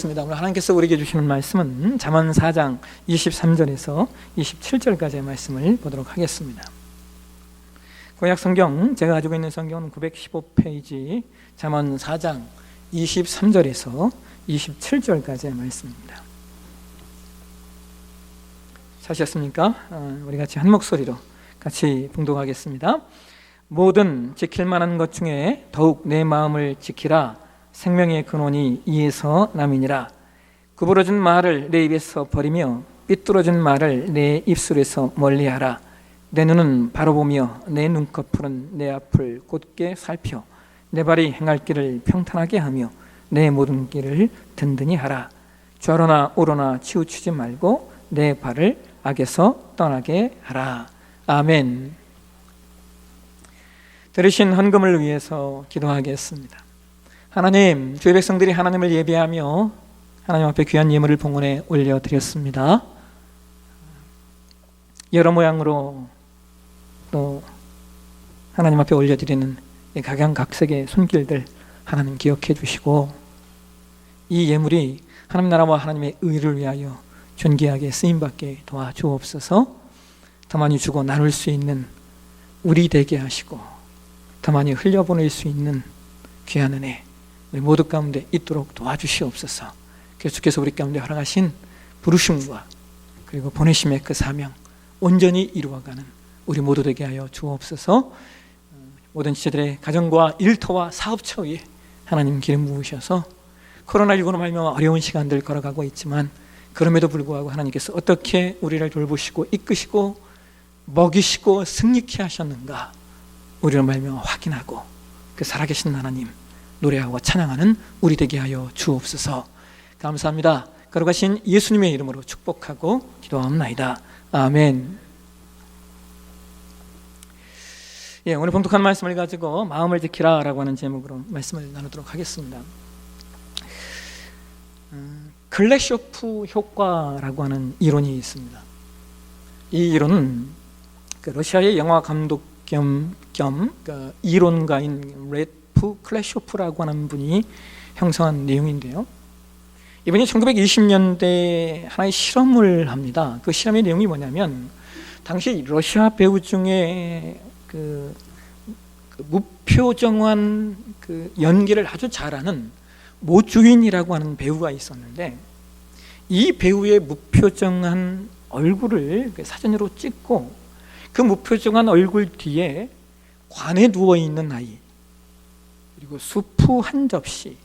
기도하겠습니다. 오늘 하나님께서 우리에게 주시는 말씀은 잠언 4장 23절에서 27절까지의 말씀을 보도록 하겠습니다. 구약 성경, 제가 가지고 있는 성경은 915페이지 잠언 4장 23절에서 27절까지의 말씀입니다. 찾으셨습니까? 우리 같이 한 목소리로 같이 봉독하겠습니다. 모든 지킬 만한 것 중에 더욱 내 마음을 지키라. 생명의 근원이 이에서 남이니라. 구부러진 말을 내 입에서 버리며 삐뚤어진 말을 내 입술에서 멀리하라. 내 눈은 바로 보며 내 눈꺼풀은 내 앞을 곧게 살펴 내 발이 행할 길을 평탄하게 하며 내 모든 길을 든든히 하라. 좌로나 우로나 치우치지 말고 내 발을 악에서 떠나게 하라. 아멘. 들으신 헌금을 위해서 기도하겠습니다. 하나님, 주의 백성들이 하나님을 예배하며 하나님 앞에 귀한 예물을 봉헌에 올려드렸습니다. 여러 모양으로 또 하나님 앞에 올려드리는 각양각색의 손길들 하나님 기억해 주시고, 이 예물이 하나님 나라와 하나님의 의를 위하여 존귀하게 쓰임받게 도와주옵소서. 더 많이 주고 나눌 수 있는 우리 되게 하시고 더 많이 흘려보낼 수 있는 귀한 은혜 우리 모두 가운데 있도록 도와주시옵소서. 주께서 우리 가운데 허락하신 부르심과 그리고 보내심의 그 사명 온전히 이루어가는 우리 모두 되게 하여 주옵소서. 모든 지체들의 가정과 일터와 사업처 위에 하나님 기름 부으셔서 코로나19로 말미암아 어려운 시간들 걸어가고 있지만 그럼에도 불구하고 하나님께서 어떻게 우리를 돌보시고 이끄시고 먹이시고 승리케 하셨는가 우리를 말미암아 확인하고 그 살아계신 하나님 노래하고 찬양하는 우리 되게 하여 주옵소서. 감사합니다. 거룩하신 예수님의 이름으로 축복하고 기도하옵나이다. 아멘. 오늘 봉독한 말씀을 가지고 마음을 지키라 라고 하는 제목으로 말씀을 나누도록 하겠습니다. 글래쇼프 효과라고 하는 이론이 있습니다. 이 이론은 러시아의 영화 감독 겸 이론가인 레프 클래쇼프라고 하는 분이 형성한 내용인데요. 이분이 1920년대에 하나의 실험을 합니다. 그 실험의 내용이 뭐냐면 당시 러시아 배우 중에 그 무표정한 그 연기를 아주 잘하는 모주인이라고 하는 배우가 있었는데, 이 배우의 무표정한 얼굴을 사진으로 찍고 그 무표정한 얼굴 뒤에 관에 누워있는 아이, 그리고 수프 한 접시,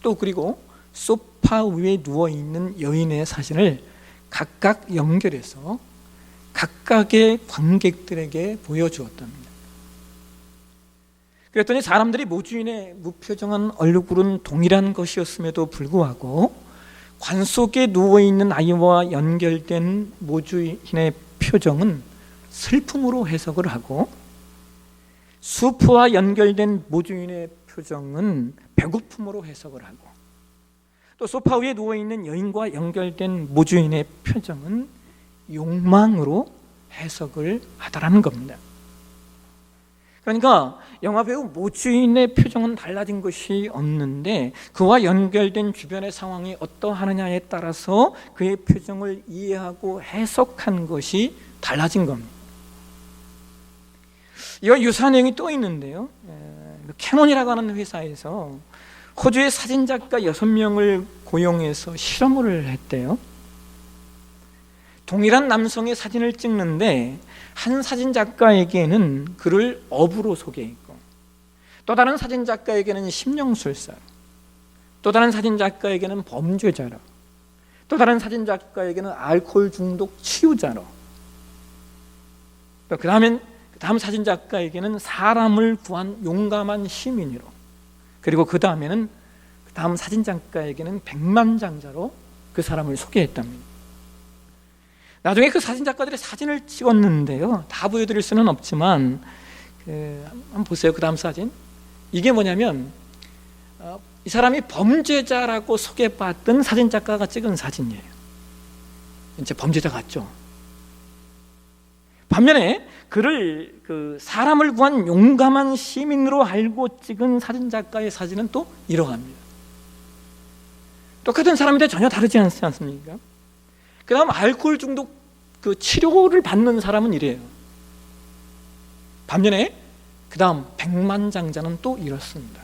또 그리고 소파 위에 누워있는 여인의 사진을 각각 연결해서 각각의 관객들에게 보여주었답니다. 그랬더니 사람들이 모주인의 무표정한 얼굴은 동일한 것이었음에도 불구하고 관 속에 누워있는 아이와 연결된 모주인의 표정은 슬픔으로 해석을 하고, 수프와 연결된 모주인의 표정은 배고픔으로 해석을 하고, 또 소파 위에 누워있는 여인과 연결된 모주인의 표정은 욕망으로 해석을 하더라는 겁니다. 그러니까 영화배우 모주인의 표정은 달라진 것이 없는데 그와 연결된 주변의 상황이 어떠하느냐에 따라서 그의 표정을 이해하고 해석한 것이 달라진 겁니다. 이와 유사한 내용이 또 있는데요. 캐논이라고 하는 회사에서 호주의 사진작가 6명을 고용해서 실험을 했대요. 동일한 남성의 사진을 찍는데 한 사진작가에게는 그를 어부로 소개했고, 또 다른 사진작가에게는 심령술사로, 또 다른 사진작가에게는 범죄자로, 또 다른 사진작가에게는 알코올 중독 치유자로, 또 다음 사진작가에게는 사람을 구한 용감한 시민으로, 그리고 그 다음에는 다음 사진작가에게는 백만장자로 그 사람을 소개했답니다. 나중에 그 사진작가들이 사진을 찍었는데요, 다 보여드릴 수는 없지만 한번 보세요. 그 다음 사진, 이게 뭐냐면 이 사람이 범죄자라고 소개받던 사진작가가 찍은 사진이에요. 이제 범죄자 같죠. 반면에 그를 사람을 구한 용감한 시민으로 알고 찍은 사진작가의 사진은 또 이러합니다. 똑같은 사람인데 전혀 다르지 않지 않습니까? 그 다음 알코올 중독 그 치료를 받는 사람은 이래요. 반면에 그 다음 백만장자는 또 이렇습니다.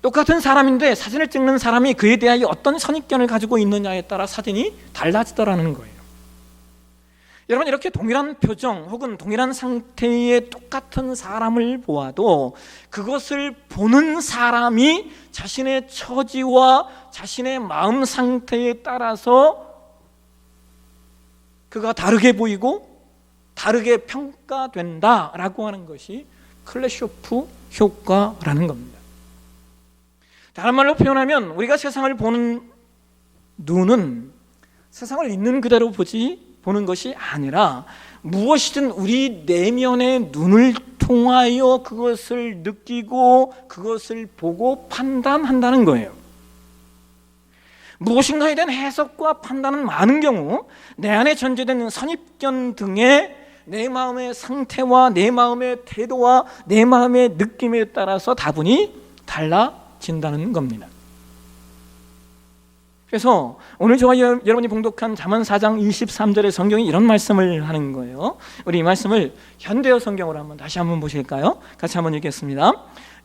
똑같은 사람인데 사진을 찍는 사람이 그에 대하여 어떤 선입견을 가지고 있느냐에 따라 사진이 달라지더라는 거예요. 여러분, 이렇게 동일한 표정 혹은 동일한 상태의 똑같은 사람을 보아도 그것을 보는 사람이 자신의 처지와 자신의 마음 상태에 따라서 그가 다르게 보이고 다르게 평가된다라고 하는 것이 클레쇼프 효과라는 겁니다. 다른 말로 표현하면 우리가 세상을 보는 눈은 세상을 있는 그대로 보는 것이 아니라 무엇이든 우리 내면의 눈을 통하여 그것을 느끼고 그것을 보고 판단한다는 거예요. 무엇인가에 대한 해석과 판단은 많은 경우 내 안에 전제되는 선입견 등의 내 마음의 상태와 내 마음의 태도와 내 마음의 느낌에 따라서 다분히 달라진다는 겁니다. 그래서 오늘 저와 여러분이 봉독한 잠언 4장 23절의 성경이 이런 말씀을 하는 거예요. 우리 이 말씀을 현대어 성경으로 다시 한번 보실까요? 같이 한번 읽겠습니다.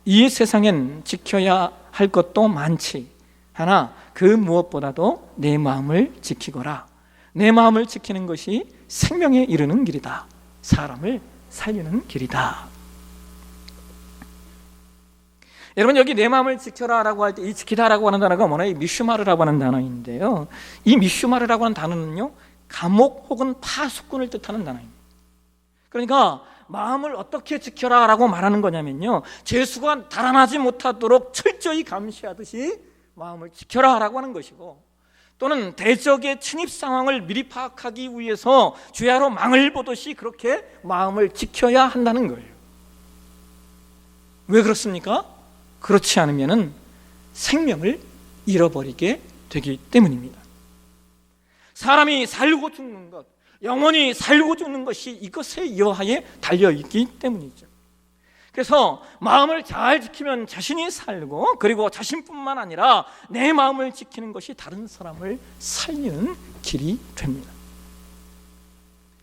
이 세상엔 지켜야 할 것도 많지, 하나 그 무엇보다도 내 마음을 지키거라. 내 마음을 지키는 것이 생명에 이르는 길이다. 사람을 살리는 길이다. 여러분, 여기 내 마음을 지켜라라고 할 때 이 지키다라고 하는 단어가 뭐냐? 이 미슈마르라고 하는 단어인데요. 이 미슈마르라고 하는 단어는요, 감옥 혹은 파수꾼을 뜻하는 단어입니다. 그러니까 마음을 어떻게 지켜라라고 말하는 거냐면요, 죄수가 달아나지 못하도록 철저히 감시하듯이 마음을 지켜라라고 하는 것이고, 또는 대적의 침입 상황을 미리 파악하기 위해서 주야로 망을 보듯이 그렇게 마음을 지켜야 한다는 거예요. 왜 그렇습니까? 그렇지 않으면 생명을 잃어버리게 되기 때문입니다. 사람이 살고 죽는 것, 영원히 살고 죽는 것이 이것의 여하에 달려있기 때문이죠. 그래서 마음을 잘 지키면 자신이 살고, 그리고 자신뿐만 아니라 내 마음을 지키는 것이 다른 사람을 살리는 길이 됩니다.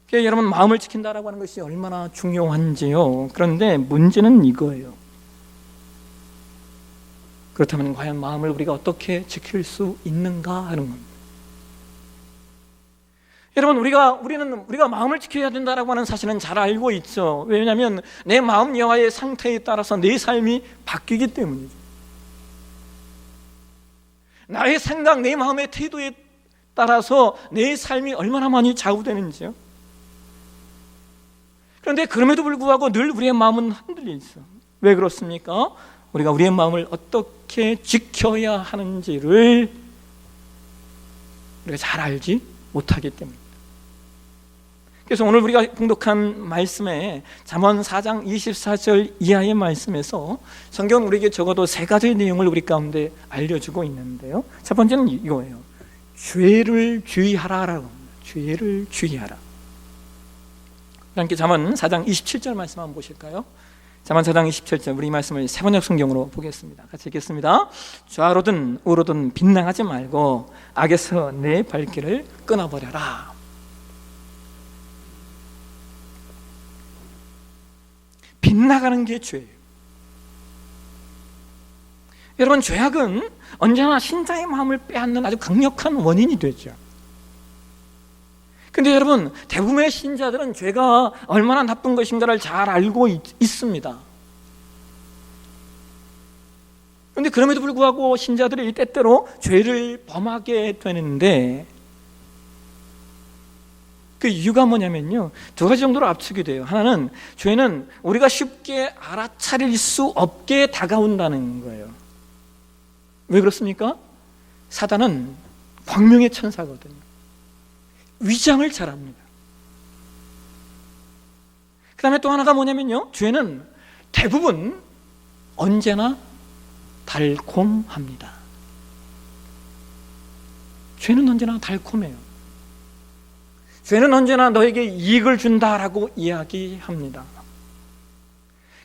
그래서 여러분, 마음을 지킨다라고 하는 것이 얼마나 중요한지요. 그런데 문제는 이거예요. 그렇다면 과연 마음을 우리가 어떻게 지킬 수 있는가 하는 겁니다. 여러분, 우리가 마음을 지켜야 된다라고 하는 사실은 잘 알고 있죠. 왜냐하면 내 마음 여하의 상태에 따라서 내 삶이 바뀌기 때문이죠. 나의 생각, 내 마음의 태도에 따라서 내 삶이 얼마나 많이 좌우되는지요. 그런데 그럼에도 불구하고 늘 우리의 마음은 흔들려 있어. 왜 그렇습니까? 우리가 우리의 마음을 어떻게 지켜야 하는지를 우리가 잘 알지 못하기 때문입니다. 그래서 오늘 우리가 봉독한 말씀에 잠언 4장 24절 이하의 말씀에서 성경은 우리에게 적어도 세 가지의 내용을 우리 가운데 알려주고 있는데요. 첫 번째는 이거예요. 죄를 주의하라라고 합니다. 죄를 주의하라. 함께 잠언 4장 27절 말씀 한번 보실까요? 잠언 4장 27절, 우리 말씀을 세번역 성경으로 보겠습니다. 같이 읽겠습니다. 좌로든 우로든 빗나가지 말고 악에서 내 발길을 끊어버려라. 빗나가는 게 죄예요. 여러분, 죄악은 언제나 신자의 마음을 빼앗는 아주 강력한 원인이 되죠. 근데 여러분, 대부분의 신자들은 죄가 얼마나 나쁜 것인가를 잘 알고 있습니다. 그런데 그럼에도 불구하고 신자들이 때때로 죄를 범하게 되는데, 그 이유가 뭐냐면요, 두 가지 정도로 압축이 돼요. 하나는, 죄는 우리가 쉽게 알아차릴 수 없게 다가온다는 거예요. 왜 그렇습니까? 사단은 광명의 천사거든요. 위장을 잘합니다. 그 다음에 또 하나가 뭐냐면요, 죄는 대부분 언제나 달콤합니다. 죄는 언제나 달콤해요. 죄는 언제나 너에게 이익을 준다라고 이야기합니다.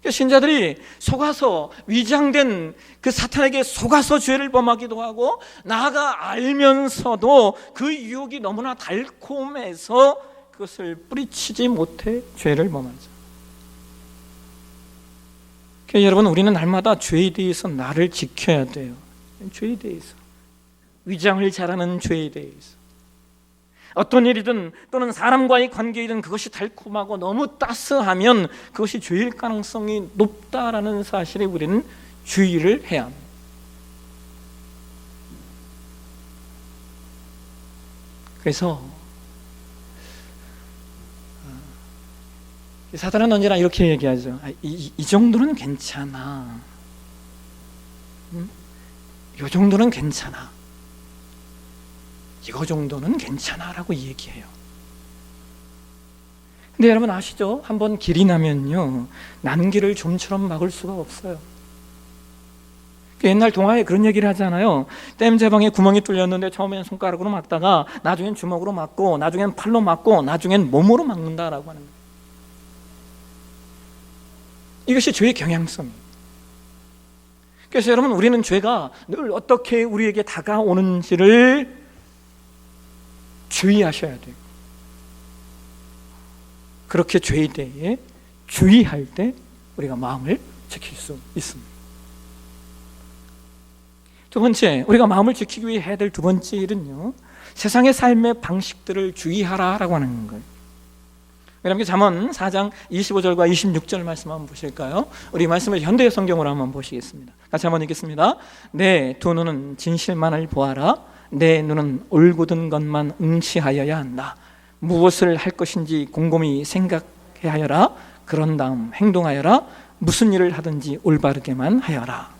신자들이 속아서 위장된 그 사탄에게 속아서 죄를 범하기도 하고, 나아가 알면서도 그 유혹이 너무나 달콤해서 그것을 뿌리치지 못해 죄를 범하죠. 여러분, 우리는 날마다 죄에 대해서 나를 지켜야 돼요. 죄에 대해서, 위장을 잘하는 죄에 대해서, 어떤 일이든 또는 사람과의 관계이든 그것이 달콤하고 너무 따스하면 그것이 죄일 가능성이 높다라는 사실에 우리는 주의를 해야 합니다. 그래서 사단은 언제나 이렇게 얘기하죠. 이 정도는 괜찮아. 이 정도는 괜찮아. 이거 정도는 괜찮아라고 얘기해요. 근데 여러분 아시죠? 한번 길이 나면요, 나는 길을 좀처럼 막을 수가 없어요. 옛날 동화에 그런 얘기를 하잖아요. 땜제방에 구멍이 뚫렸는데 처음엔 손가락으로 막다가 나중엔 주먹으로 막고, 나중엔 팔로 막고, 나중엔 몸으로 막는다라고 하는 거예요. 이것이 죄의 경향성이에요. 그래서 여러분, 우리는 죄가 늘 어떻게 우리에게 다가오는지를 주의하셔야 돼요. 그렇게 죄에 대해 주의할 때 우리가 마음을 지킬 수 있습니다. 두 번째, 우리가 마음을 지키기 위해 해야 될 두 번째 일은요, 세상의 삶의 방식들을 주의하라라고 하는 거예요. 여러분, 잠언 4장 25절과 26절 말씀 한번 보실까요? 우리 말씀을 현대 성경으로 한번 보시겠습니다. 같이 한번 읽겠습니다. 내 두 눈은 진실만을 보아라. 내 눈은 올곧은 것만 응시하여야 한다. 무엇을 할 것인지 곰곰이 생각해 하여라. 그런 다음 행동하여라. 무슨 일을 하든지 올바르게만 하여라.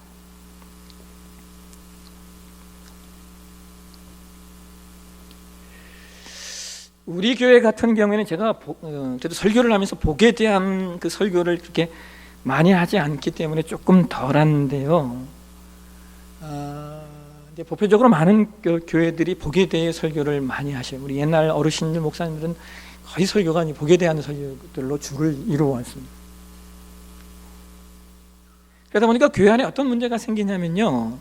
우리 교회 같은 경우에는 제가 그래도 설교를 하면서 복에 대한 그 설교를 그렇게 많이 하지 않기 때문에 조금 덜한데요. 이제 보편적으로 많은 교회들이 복에 대해 설교를 많이 하셔요. 우리 옛날 어르신들, 목사님들은 거의 설교가 복에 대한 설교들로 주를 이루어왔습니다. 그러다 보니까 교회 안에 어떤 문제가 생기냐면요,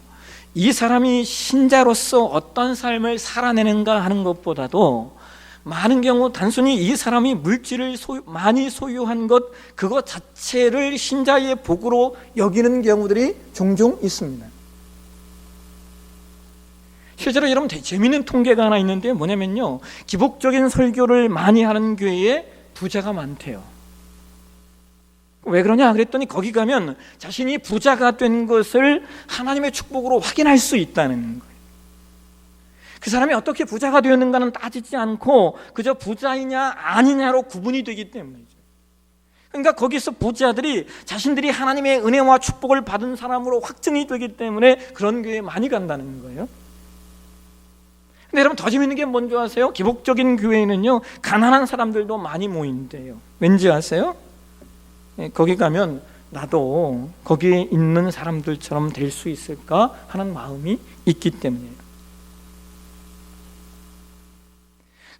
이 사람이 신자로서 어떤 삶을 살아내는가 하는 것보다도 많은 경우 단순히 이 사람이 물질을 많이 소유한 것, 그것 자체를 신자의 복으로 여기는 경우들이 종종 있습니다. 실제로 여러분, 재미있는 통계가 하나 있는데 뭐냐면요, 기복적인 설교를 많이 하는 교회에 부자가 많대요. 왜 그러냐 그랬더니 거기 가면 자신이 부자가 된 것을 하나님의 축복으로 확인할 수 있다는 거예요. 그 사람이 어떻게 부자가 되었는가는 따지지 않고 그저 부자이냐 아니냐로 구분이 되기 때문이죠. 그러니까 거기서 부자들이 자신들이 하나님의 은혜와 축복을 받은 사람으로 확증이 되기 때문에 그런 교회에 많이 간다는 거예요. 근데 여러분, 더 재밌는 게 뭔지 아세요? 기복적인 교회에는요, 가난한 사람들도 많이 모인대요. 왠지 아세요? 거기 가면 나도 거기에 있는 사람들처럼 될 수 있을까 하는 마음이 있기 때문이에요.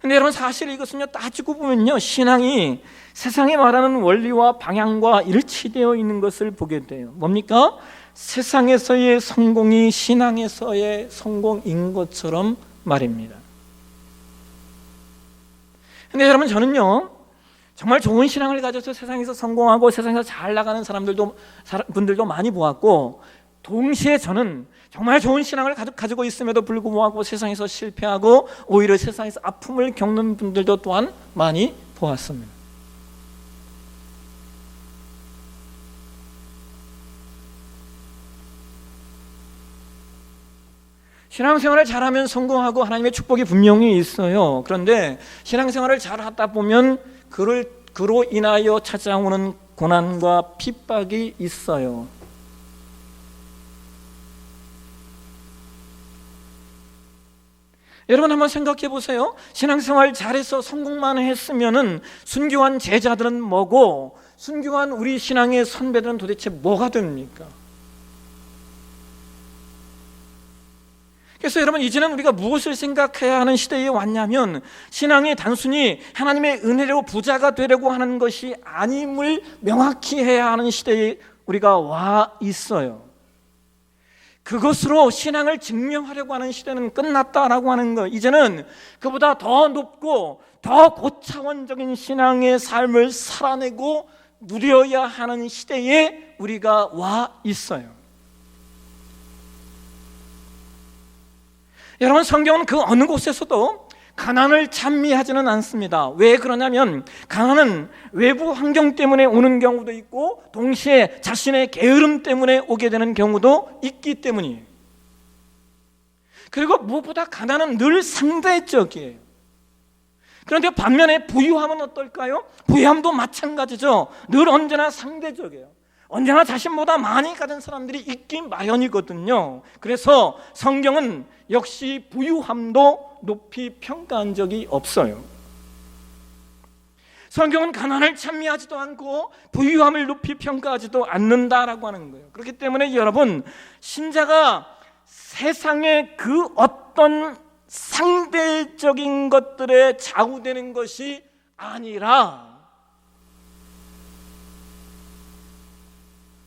근데 여러분, 사실 이것은요, 따지고 보면요, 신앙이 세상에 말하는 원리와 방향과 일치되어 있는 것을 보게 돼요. 뭡니까? 세상에서의 성공이 신앙에서의 성공인 것처럼 말입니다. 근데 여러분, 저는요, 정말 좋은 신앙을 가져서 세상에서 성공하고 세상에서 잘 나가는 분들도 많이 보았고, 동시에 저는 정말 좋은 신앙을 가지고 있음에도 불구하고 세상에서 실패하고 오히려 세상에서 아픔을 겪는 분들도 또한 많이 보았습니다. 신앙생활을 잘하면 성공하고 하나님의 축복이 분명히 있어요. 그런데 신앙생활을 잘하다 보면 그로 인하여 찾아오는 고난과 핍박이 있어요. 여러분, 한번 생각해 보세요. 신앙생활 잘해서 성공만 했으면은 순교한 제자들은 뭐고, 순교한 우리 신앙의 선배들은 도대체 뭐가 됩니까? 그래서 여러분, 이제는 우리가 무엇을 생각해야 하는 시대에 왔냐면, 신앙이 단순히 하나님의 은혜로 부자가 되려고 하는 것이 아님을 명확히 해야 하는 시대에 우리가 와 있어요. 그것으로 신앙을 증명하려고 하는 시대는 끝났다라고 하는 것. 이제는 그보다 더 높고 더 고차원적인 신앙의 삶을 살아내고 누려야 하는 시대에 우리가 와 있어요. 여러분, 성경은 그 어느 곳에서도 가난을 찬미하지는 않습니다. 왜 그러냐면, 가난은 외부 환경 때문에 오는 경우도 있고 동시에 자신의 게으름 때문에 오게 되는 경우도 있기 때문이에요. 그리고 무엇보다 가난은 늘 상대적이에요. 그런데 반면에 부유함은 어떨까요? 부유함도 마찬가지죠. 늘 언제나 상대적이에요. 언제나 자신보다 많이 가진 사람들이 있긴 마련이거든요. 그래서 성경은 역시 부유함도 높이 평가한 적이 없어요. 성경은 가난을 찬미하지도 않고 부유함을 높이 평가하지도 않는다라고 하는 거예요. 그렇기 때문에 여러분, 신자가 세상의 그 어떤 상대적인 것들에 좌우되는 것이 아니라,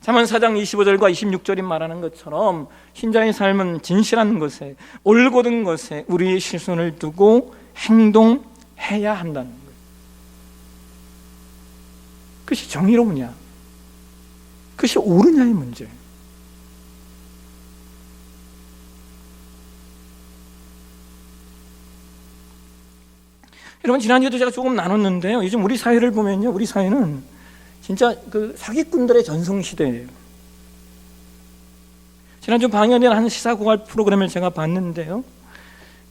잠언 4장 25절과 26절이 말하는 것처럼 신자의 삶은 진실한 것에, 올곧은 것에 우리의 시선을 두고 행동해야 한다는 거예요. 그것이 정의로우냐, 그것이 옳으냐의 문제예요. 여러분, 지난주에도 제가 조금 나눴는데요, 요즘 우리 사회를 보면요, 우리 사회는 진짜 그 사기꾼들의 전성시대예요. 지난주 방영된 한 시사고갈 프로그램을 제가 봤는데요,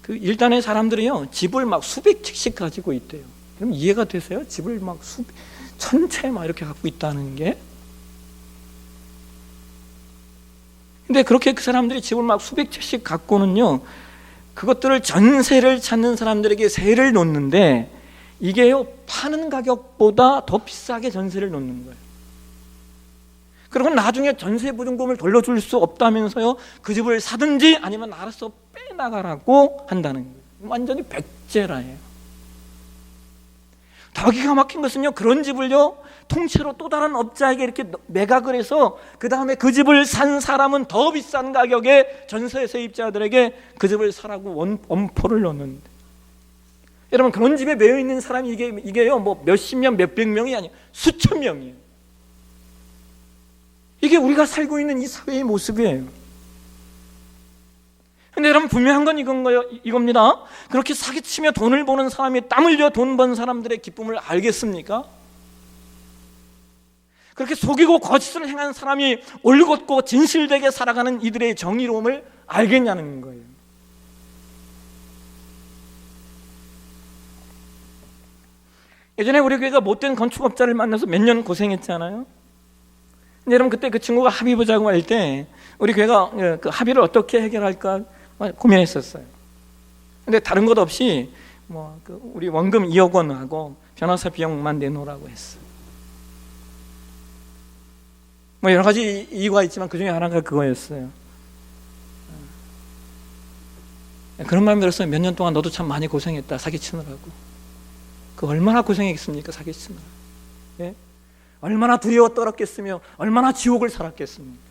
그 일단의 사람들이요, 집을 막 수백 채씩 가지고 있대요. 그럼 이해가 되세요? 집을 막 천 채 막 이렇게 갖고 있다는 게. 근데 그렇게 그 사람들이 집을 막 수백 채씩 갖고는요, 그것들을 전세를 찾는 사람들에게 세를 놓는데, 이게요, 파는 가격보다 더 비싸게 전세를 놓는 거예요. 그리고 나중에 전세 보증금을 돌려줄 수 없다면서요, 그 집을 사든지 아니면 알아서 빼나가라고 한다는 거예요. 완전히 백제라예요. 더 기가 막힌 것은요, 그런 집을요, 통째로 또 다른 업자에게 이렇게 매각을 해서 그 다음에 그 집을 산 사람은 더 비싼 가격에 전세 세입자들에게 그 집을 사라고 엄포를 넣는데, 여러분, 그런 집에 매여 있는 사람이 이게요, 뭐 몇십 명, 몇백 명이 아니에요. 수천 명이에요. 이게 우리가 살고 있는 이 사회의 모습이에요. 근데 여러분, 분명한 건 이겁니다. 그렇게 사기치며 돈을 버는 사람이, 땀 흘려 돈 번 사람들의 기쁨을 알겠습니까? 그렇게 속이고 거짓을 행한 사람이 올곧고 진실되게 살아가는 이들의 정의로움을 알겠냐는 거예요. 예전에 우리 교회가 못된 건축업자를 만나서 몇 년 고생했잖아요. 근데 여러분, 그때 그 친구가 합의 보자고 할 때 우리 교회가 그 합의를 어떻게 해결할까 고민했었어요. 근데 다른 것 없이 우리 원금 2억 원하고 변호사 비용만 내놓으라고 했어요. 여러 가지 이유가 있지만 그 중에 하나가 그거였어요. 그런 마음이 들었어요. 몇 년 동안 너도 참 많이 고생했다, 사기치느라고. 그 얼마나 고생했습니까, 사기치느라. 예? 얼마나 두려워 떨었겠으며 얼마나 지옥을 살았겠습니까.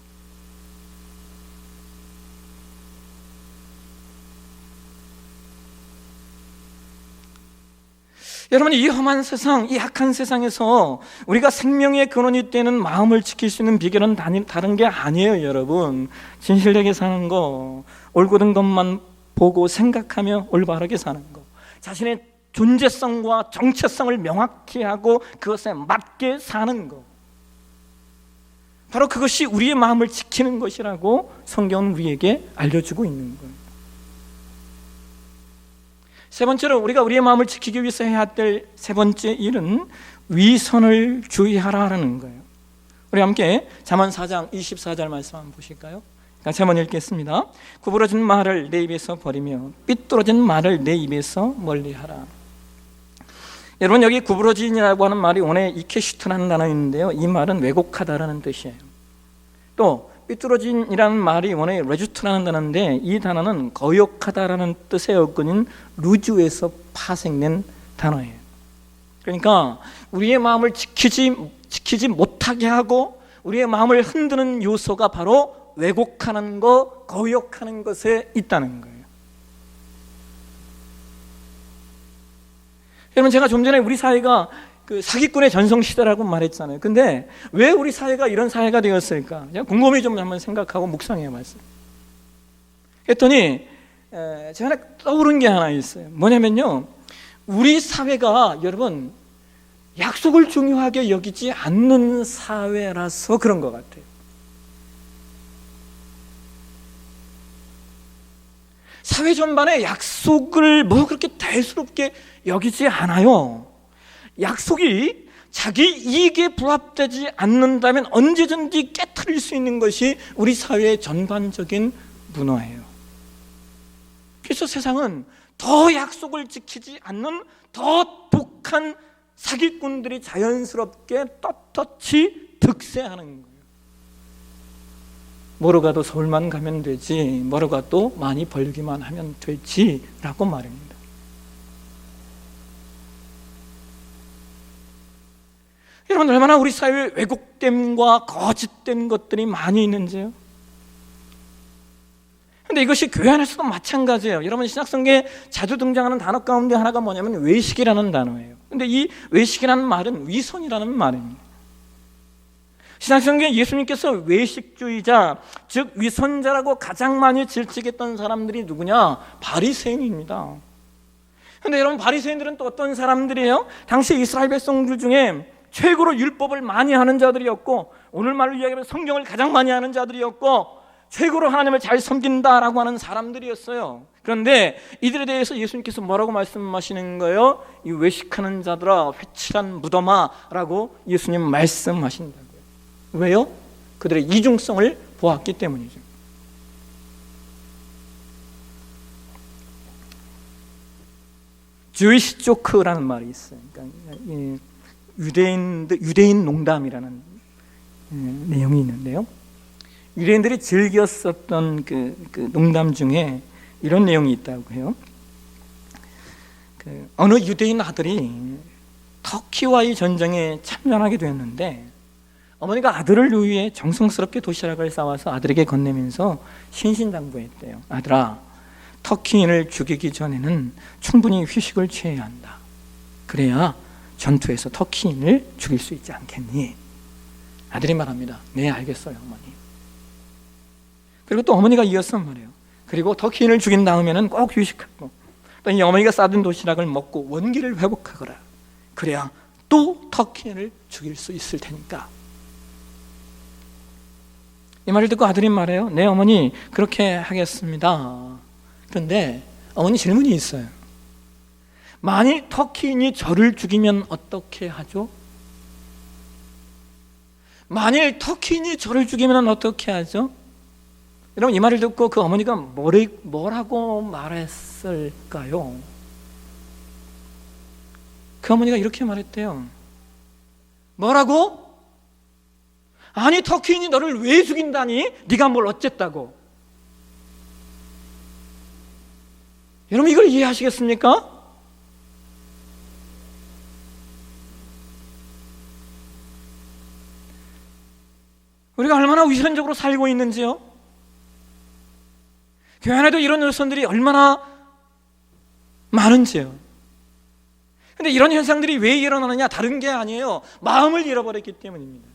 여러분, 이 험한 세상, 이 악한 세상에서 우리가 생명의 근원이 되는 마음을 지킬 수 있는 비결은 다른 게 아니에요. 여러분, 진실되게 사는 거, 올곧은 것만 보고 생각하며 올바르게 사는 거, 자신의 존재성과 정체성을 명확히 하고 그것에 맞게 사는 거, 바로 그것이 우리의 마음을 지키는 것이라고 성경은 우리에게 알려주고 있는 거예요. 세 번째로, 우리가 우리의 마음을 지키기 위해서 해야 될 세 번째 일은 위선을 주의하라는 거예요. 우리 함께 잠언 4장 24절 말씀 한번 보실까요? 같이 한번 읽겠습니다. 구부러진 말을 내 입에서 버리며 삐뚤어진 말을 내 입에서 멀리하라. 여러분, 여기 구부러진이라고 하는 말이 오늘 이케슈트라는 단어인데요, 이 말은 왜곡하다라는 뜻이에요. 또 삐뚤어진이라는 말이 원래 레주트라는 단어인데 이 단어는 거역하다라는 뜻의 어근인 루즈에서 파생된 단어예요. 그러니까 우리의 마음을 지키지 못하게 하고 우리의 마음을 흔드는 요소가 바로 왜곡하는 것, 거역하는 것에 있다는 거예요. 여러분, 제가 좀 전에 우리 사회가 그 사기꾼의 전성시대라고 말했잖아요. 근데 왜 우리 사회가 이런 사회가 되었을까? 곰곰이 좀 한번 생각하고 묵상해 봤어요. 했더니 제가 떠오른 게 하나 있어요. 뭐냐면요, 우리 사회가 여러분 약속을 중요하게 여기지 않는 사회라서 그런 것 같아요. 사회 전반에 약속을 뭐 그렇게 대수롭게 여기지 않아요. 약속이 자기 이익에 부합되지 않는다면 언제든지 깨트릴 수 있는 것이 우리 사회의 전반적인 문화예요. 그래서 세상은 더 약속을 지키지 않는 더 독한 사기꾼들이 자연스럽게 떳떳이 득세하는 거예요. 뭐로 가도 서울만 가면 되지, 뭐로 가도 많이 벌기만 하면 되지라고 말입니다. 여러분, 얼마나 우리 사회에 왜곡됨과 거짓된 것들이 많이 있는지요. 근데 이것이 교회 안에서도 마찬가지예요. 여러분, 신약성경에 자주 등장하는 단어 가운데 하나가 뭐냐면 외식이라는 단어예요. 근데 이 외식이라는 말은 위선이라는 말입니다. 신약성경에 예수님께서 외식주의자, 즉 위선자라고 가장 많이 질책했던 사람들이 누구냐? 바리새인입니다. 근데 여러분, 바리새인들은 또 어떤 사람들이에요? 당시 이스라엘 백성들 중에 최고로 율법을 많이 하는 자들이었고, 오늘말로 이야기하면 성경을 가장 많이 하는 자들이었고, 최고로 하나님을 잘 섬긴다라고 하는 사람들이었어요. 그런데 이들에 대해서 예수님께서 뭐라고 말씀하시는 거예요? 이 외식하는 자들아, 회칠한 무덤아라고 예수님 말씀하신다고요. 왜요? 그들의 이중성을 보았기 때문이죠. 주이시 조크라는 말이 있어요. 그러니까 유대인 농담이라는 내용이 있는데요. 유대인들이 즐겨 썼던 그 농담 중에 이런 내용이 있다고 해요. 어느 유대인 아들이 터키와의 전쟁에 참전하게 되었는데 어머니가 아들을 위해 정성스럽게 도시락을 싸와서 아들에게 건네면서 신신당부했대요. 아들아, 터키인을 죽이기 전에는 충분히 휴식을 취해야 한다. 그래야 전투에서 터키인을 죽일 수 있지 않겠니? 아들이 말합니다. 네, 알겠어요, 어머니. 그리고 또 어머니가 이어서 말해요. 그리고 터키인을 죽인 다음에는 꼭 휴식하고 또 이 어머니가 싸준 도시락을 먹고 원기를 회복하거라. 그래야 또 터키인을 죽일 수 있을 테니까. 이 말을 듣고 아들이 말해요. 네, 어머니, 그렇게 하겠습니다. 그런데 어머니 질문이 있어요. 만일 터키인이 저를 죽이면 어떻게 하죠? 만일 터키인이 저를 죽이면 어떻게 하죠? 여러분, 이 말을 듣고 그 어머니가 뭐라고 말했을까요? 그 어머니가 이렇게 말했대요. 뭐라고? 아니, 터키인이 너를 왜 죽인다니? 네가 뭘 어쨌다고? 여러분, 이걸 이해하시겠습니까? 우리가 얼마나 위선적으로 살고 있는지요? 교회 안에도 이런 노선들이 얼마나 많은지요. 근데 이런 현상들이 왜 일어나느냐? 다른 게 아니에요. 마음을 잃어버렸기 때문입니다.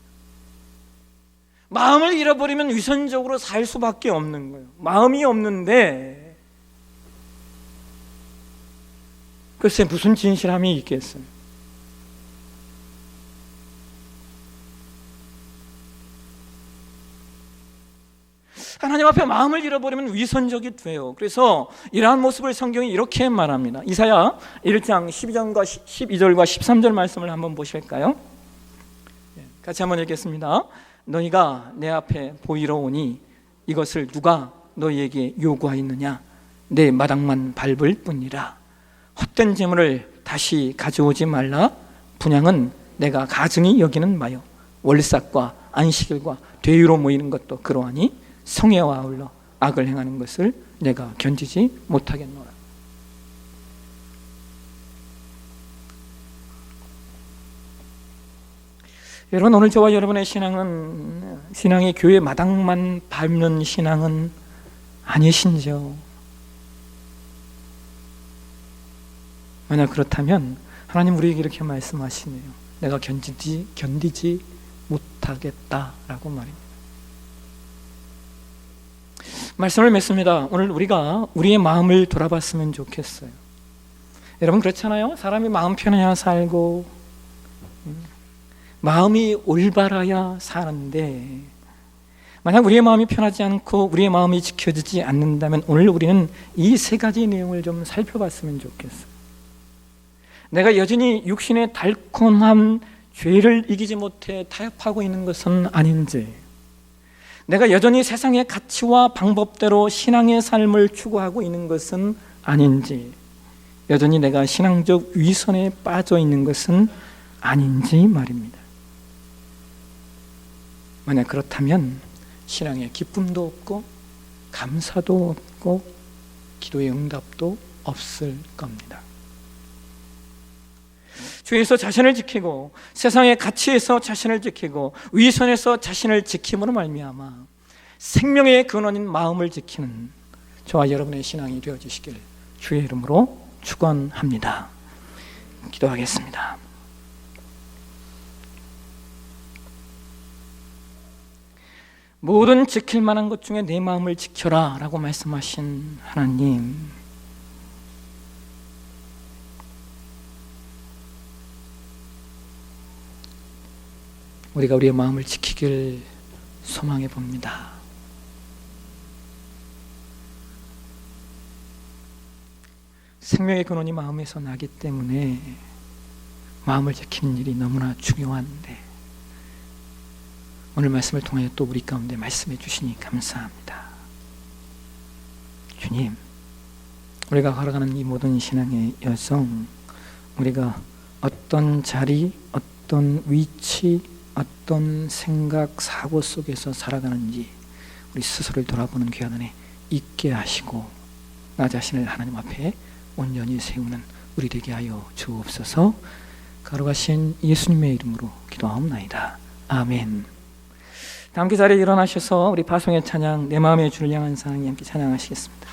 마음을 잃어버리면 위선적으로 살 수밖에 없는 거예요. 마음이 없는데 글쎄 무슨 진실함이 있겠어요? 하나님 앞에 마음을 잃어버리면 위선적이 돼요. 그래서 이러한 모습을 성경이 이렇게 말합니다. 이사야 1장 12절과 13절 말씀을 한번 보실까요? 같이 한번 읽겠습니다. 너희가 내 앞에 보이러 오니 이것을 누가 너희에게 요구하였느냐? 내 마당만 밟을 뿐이라. 헛된 재물을 다시 가져오지 말라. 분향은 내가 가증히 여기는 바요. 월삭과 안식일과 대유로 모이는 것도 그러하니 성회와 아울러 악을 행하는 것을 내가 견디지 못하겠노라. 여러분, 오늘 저와 여러분의 신앙이 교회 마당만 밟는 신앙은 아니신지요? 만약 그렇다면 하나님 우리에게 이렇게 말씀하시네요. 내가 견디지 못하겠다라고 말입니다. 말씀을 맺습니다. 오늘 우리가 우리의 마음을 돌아봤으면 좋겠어요. 여러분, 그렇잖아요. 사람이 마음 편해야 살고 마음이 올바라야 사는데, 만약 우리의 마음이 편하지 않고 우리의 마음이 지켜지지 않는다면 오늘 우리는 이 세 가지 내용을 좀 살펴봤으면 좋겠어요. 내가 여전히 육신의 달콤한 죄를 이기지 못해 타협하고 있는 것은 아닌지, 내가 여전히 세상의 가치와 방법대로 신앙의 삶을 추구하고 있는 것은 아닌지, 여전히 내가 신앙적 위선에 빠져 있는 것은 아닌지 말입니다. 만약 그렇다면 신앙에 기쁨도 없고 감사도 없고 기도의 응답도 없을 겁니다. 주에서 자신을 지키고 세상의 가치에서 자신을 지키고 위선에서 자신을 지킴으로 말미암아 생명의 근원인 마음을 지키는 저와 여러분의 신앙이 되어주시길 주의 이름으로 축원합니다. 기도하겠습니다. 모든 지킬 만한 것 중에 내 마음을 지켜라 라고 말씀하신 하나님, 우리가 우리의 마음을 지키길 소망해 봅니다. 생명의 근원이 마음에서 나기 때문에 마음을 지키는 일이 너무나 중요한데, 오늘 말씀을 통하여 또 우리 가운데 말씀해 주시니 감사합니다. 주님, 우리가 걸어가는 이 모든 신앙의 여정, 우리가 어떤 자리, 어떤 위치, 어떤 생각, 사고 속에서 살아가는지 우리 스스로를 돌아보는 귀한 은혜 있게 하시고 나 자신을 하나님 앞에 온전히 세우는 우리 되게 하여 주옵소서. 거룩하신 예수님의 이름으로 기도하옵나이다. 아멘. 다 함께 자리에 일어나셔서 우리 파송의 찬양, 내 마음의 주를 향한 사랑이 함께 찬양하시겠습니다.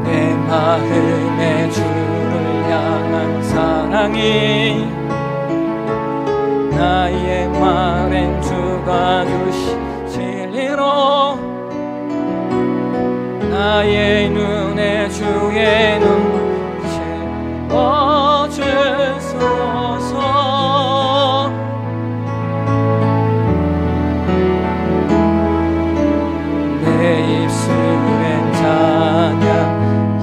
내 마음의 주를 향한 사랑이 나의 말엔 주가 주신 진리로 나의 눈에 주의 눈 채워주소서. 내 입술엔 찬양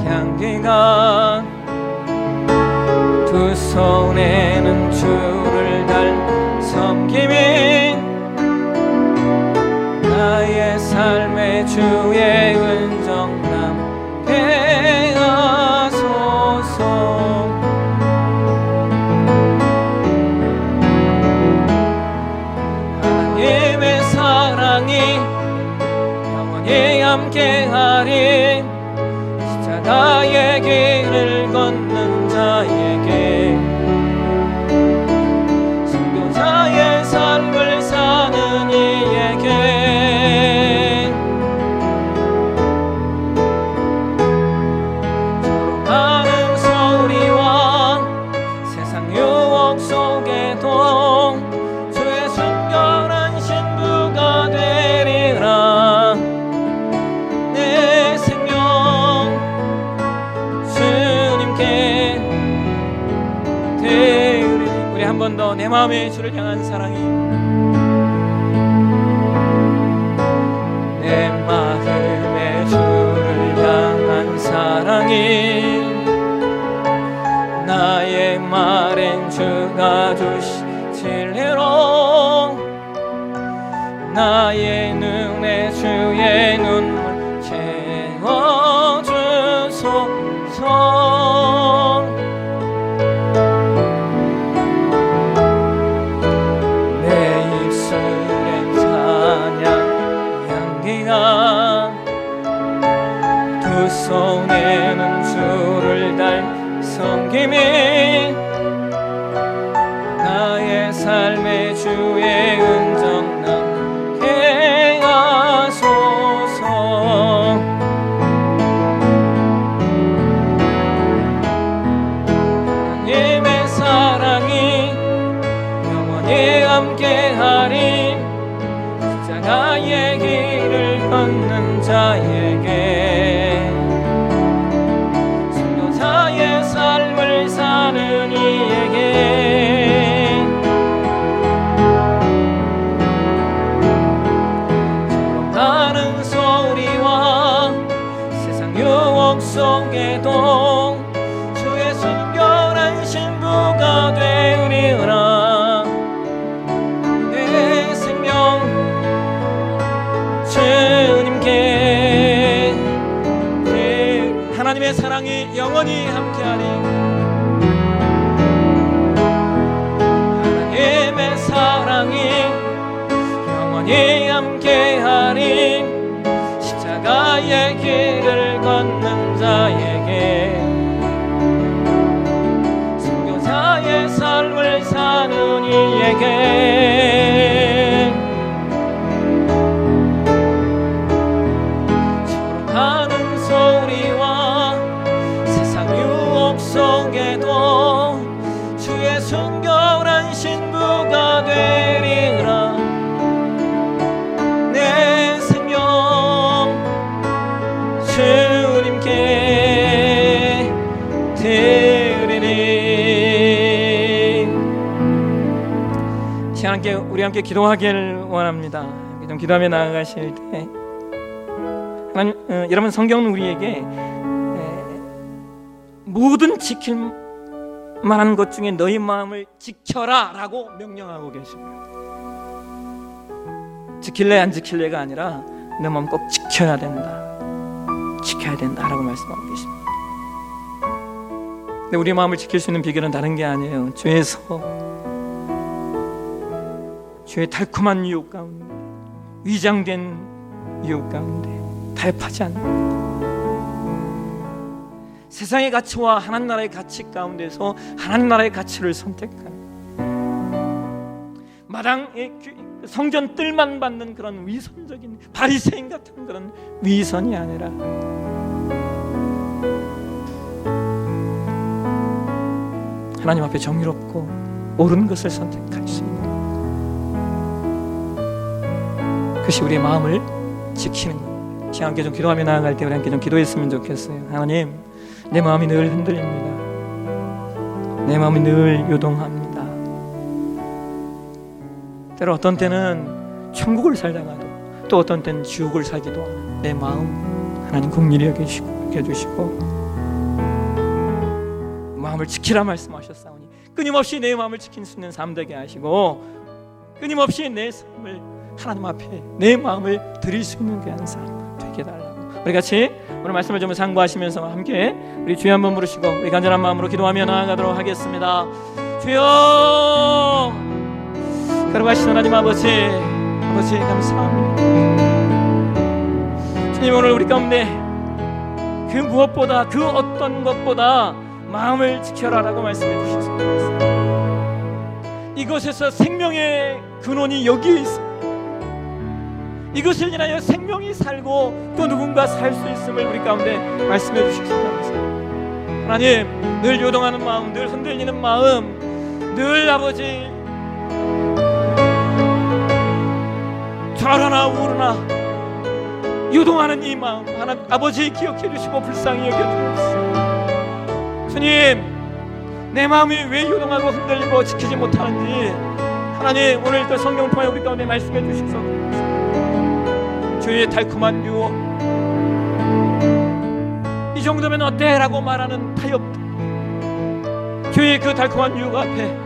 향기가 두 손에는 주를 달 섬김이 나의 삶의 주의 은정 남게 하소서. 하나님의 사랑이 영원히 함께하리. 십자가의 길을 걷는 자에게, 순교자의 삶을 사는 이에게 조롱하는 소리와 세상 유혹 속에도 주의 순결한 신부가 되리라. 내 생명 주님께 드리리. 우리 한 번 더 내 마음의 주를 향한 사랑이, 내 마음의 주를 향한 사랑이 나의 말엔 주가 주신 진리로 나의 눈에 주의 눈물 채워주소서. 내 입술에 찬양 향기가, 두 손에는 주를 달 섬김이, 나의 삶의 주의 은정 남게 하소서. 하나님의 사랑이 영원히 함께하리. 십자가의 길을 걷는 자에게, 순교자의 삶을 사는 이에게, 졸업하는 소리와 세상 유혹 속에도 주의 순결한 신부가 되리라. 내 생명 주님께, 하나님의 사랑이 영원히 함께하리. 하나님의 사랑이 영원히 함께하리. 십자가의 길을 걷는 자에게, 순교자의 삶을 사는 이에게, 졸업하는 소리와 세상 유혹 속에도 주의 순결한 신부가 되리라. 내 생명 주님께 드리리. 시간 함께 우리 함께 기도하기를 원합니다. 좀 기도하며 나아가실 때, 하나님, 여러분, 성경은 우리에게 모든 지킬 만한 것 중에 너희 마음을 지켜라 라고 명령하고 계십니다. 지킬래 안 지킬래가 아니라 내 마음 꼭 지켜야 된다, 지켜야 된다라고 말씀하고 계십니다. 근데 우리 마음을 지킬 수 있는 비결은 다른 게 아니에요. 주의 달콤한 유혹 가운데, 위장된 유혹 가운데 타협하지 않는, 세상의 가치와 하나님 나라의 가치 가운데서 하나님 나라의 가치를 선택하는, 마당의 성전 뜰만 받는 그런 위선적인 바리새인 같은 그런 위선이 아니라, 하나님 앞에 정의롭고 옳은 것을 선택할 수 있는, 그것이 우리의 마음을 지키는 것. 시간 함께 좀 기도하며 나아갈 때 우리 함께 좀 기도했으면 좋겠어요. 하나님, 내 마음이 늘 흔들립니다. 내 마음이 늘 요동합니다. 때로 어떤 때는 천국을 살다가도, 또 어떤 때는 지옥을 살기도 하는 내 마음, 하나님 긍휼히 여겨주시고 마음을 지키라 말씀하셨사오니 끊임없이 내 마음을 지킬 수 있는 삶 되게 하시고, 끊임없이 내 삶을 하나님 앞에 내 마음을 드릴 수 있는 귀한 삶 되게 해달라고, 우리 같이 오늘 말씀을 좀 상고하시면서 함께 우리 주여 한번 부르시고 우리 간절한 마음으로 기도하며 나아가도록 하겠습니다. 주여, 걸어가시는 하나님 아버지 감사합니다. 주님, 오늘 우리 가운데 그 무엇보다, 그 어떤 것보다 마음을 지켜라라고 말씀해 주셨습니다. 이곳에서 생명의 근원이 여기에 있습니다. 이것을 인하여 생명이 살고 또 누군가 살 수 있음을 우리 가운데 말씀해 주셨습니다. 하나님, 늘 요동하는 마음, 늘 흔들리는 마음, 늘 아버지 좌우나 우르나 요동하는 이 마음, 하나님 아버지 기억해 주시고 불쌍히 여겨 주옵소서. 주님, 내 마음이 왜 요동하고 흔들리고 지키지 못하는지 하나님 오늘 또 성경을 통해 우리 가운데 말씀해 주셔서 주의 달콤한 유혹, 이 정도면 어때? 라고 말하는 타협들, 주의 그 달콤한 유혹 앞에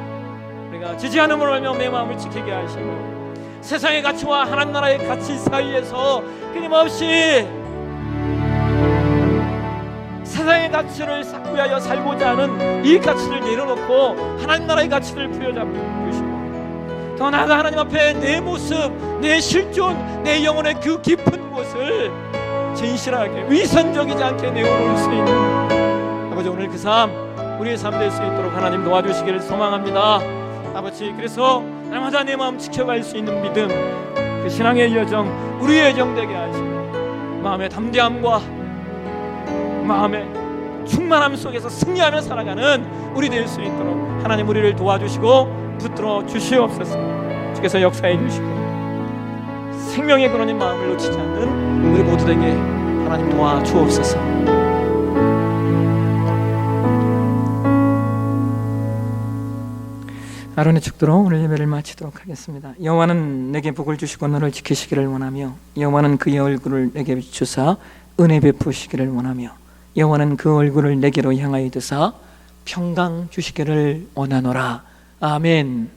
우리가 지지 않음으로 하며 내 마음을 지키게 하시고, 세상의 가치와 하나님 나라의 가치 사이에서 끊임없이 세상의 가치를 삭구하여 살고자 하는 이 가치를 내려놓고 하나님 나라의 가치를 부여잡고 주시고, 더 나아가 하나님 앞에 내 모습, 내 실존, 내 영혼의 그 깊은 곳을 진실하게 위선적이지 않게 내어놓을 수 있는 아버지, 오늘 그 삶 우리의 삶 될 수 있도록 하나님 도와주시기를 소망합니다. 아버지, 그래서 날마다 내 마음 지켜갈 수 있는 믿음, 그 신앙의 여정, 우리의 여정 되게 하시고, 마음의 담대함과 마음의 충만함 속에서 승리하며 살아가는 우리 될 수 있도록 하나님 우리를 도와주시고 붙들어 주시옵소서. 주께서 역사해 주시고 생명의 근원인 마음을 놓치지 않는 우리 모두에게 하나님 도와주옵소서. 아론의 축도로 오늘 예배를 마치도록 하겠습니다. 여호와는 내게 복을 주시고 너를 지키시기를 원하며, 여호와는 그의 얼굴을 내게 비추사 은혜 베푸시기를 원하며, 여호와는 그 얼굴을 내게로 향하여 드사 평강 주시기를 원하노라. 아멘.